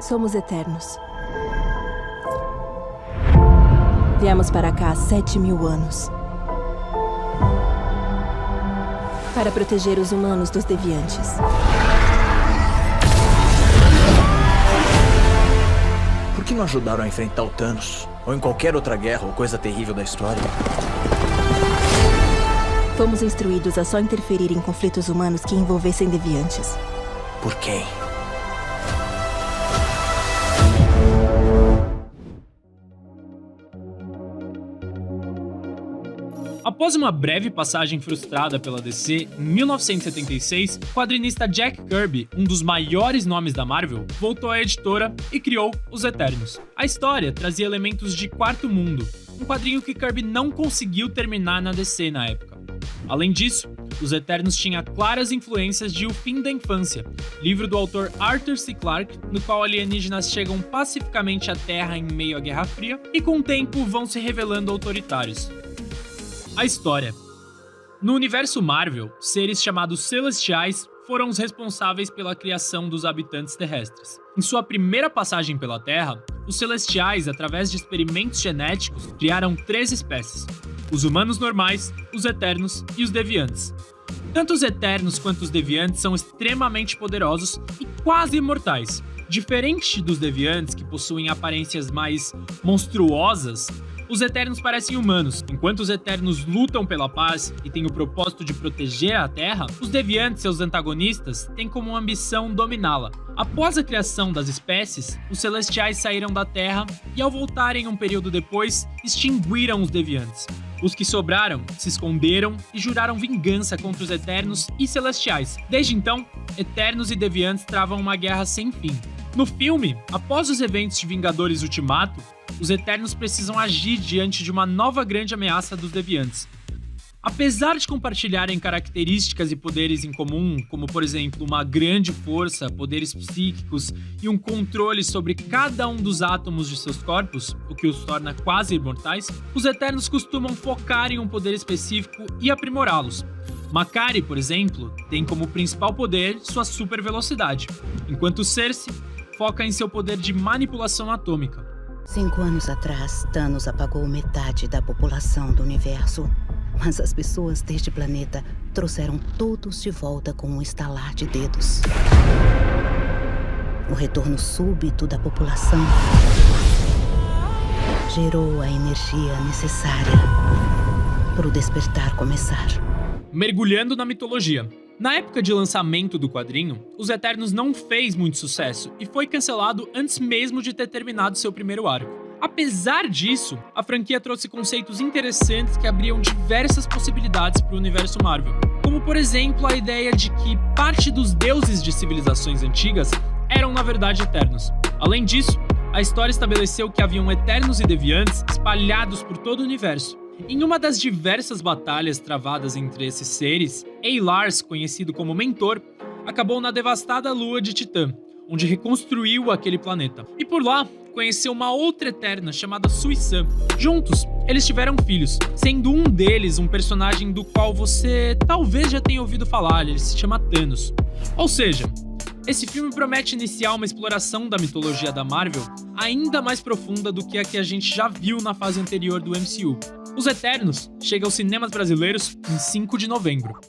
Somos Eternos. Viemos para cá há 7.000 anos. Para proteger os humanos dos deviantes. Por que não ajudaram a enfrentar o Thanos? Ou em qualquer outra guerra ou coisa terrível da história? Fomos instruídos a só interferir em conflitos humanos que envolvessem deviantes. Por quem? Após uma breve passagem frustrada pela DC, em 1976, o quadrinista Jack Kirby, um dos maiores nomes da Marvel, voltou à editora e criou Os Eternos. A história trazia elementos de Quarto Mundo, um quadrinho que Kirby não conseguiu terminar na DC na época. Além disso, Os Eternos tinha claras influências de O Fim da Infância, livro do autor Arthur C. Clarke, no qual alienígenas chegam pacificamente à Terra em meio à Guerra Fria e com o tempo vão se revelando autoritários. A história. No universo Marvel, seres chamados Celestiais foram os responsáveis pela criação dos habitantes terrestres. Em sua primeira passagem pela Terra, os Celestiais, através de experimentos genéticos, criaram 3 espécies: os humanos normais, os Eternos e os Deviantes. Tanto os Eternos quanto os Deviantes são extremamente poderosos e quase imortais. Diferente dos Deviantes, que possuem aparências mais monstruosas, os Eternos parecem humanos. Enquanto os Eternos lutam pela paz e têm o propósito de proteger a Terra, os Deviantes, seus antagonistas, têm como ambição dominá-la. Após a criação das espécies, os Celestiais saíram da Terra e, ao voltarem um período depois, extinguiram os Deviantes. Os que sobraram se esconderam e juraram vingança contra os Eternos e Celestiais. Desde então, Eternos e Deviantes travam uma guerra sem fim. No filme, após os eventos de Vingadores Ultimato, os Eternos precisam agir diante de uma nova grande ameaça dos Deviantes. Apesar de compartilharem características e poderes em comum, como por exemplo uma grande força, poderes psíquicos e um controle sobre cada um dos átomos de seus corpos, o que os torna quase imortais, os Eternos costumam focar em um poder específico e aprimorá-los. Makkari, por exemplo, tem como principal poder sua super velocidade, enquanto Sersi foca em seu poder de manipulação atômica. 5 anos atrás, Thanos apagou metade da população do universo. Mas as pessoas deste planeta trouxeram todos de volta com um estalar de dedos. O retorno súbito da população gerou a energia necessária para o despertar começar. Mergulhando na mitologia. Na época de lançamento do quadrinho, Os Eternos não fez muito sucesso e foi cancelado antes mesmo de ter terminado seu primeiro arco. Apesar disso, a franquia trouxe conceitos interessantes que abriam diversas possibilidades para o universo Marvel, como por exemplo a ideia de que parte dos deuses de civilizações antigas eram na verdade Eternos. Além disso, a história estabeleceu que haviam Eternos e Deviantes espalhados por todo o universo. Em uma das diversas batalhas travadas entre esses seres, Eilars, conhecido como Mentor, acabou na devastada lua de Titã, onde reconstruiu aquele planeta. E por lá, conheceu uma outra Eterna chamada Suiçã. Juntos, eles tiveram filhos, sendo um deles um personagem do qual você talvez já tenha ouvido falar, ele se chama Thanos. Ou seja, esse filme promete iniciar uma exploração da mitologia da Marvel ainda mais profunda do que a que a gente já viu na fase anterior do MCU. Os Eternos chega aos cinemas brasileiros em 5 de novembro.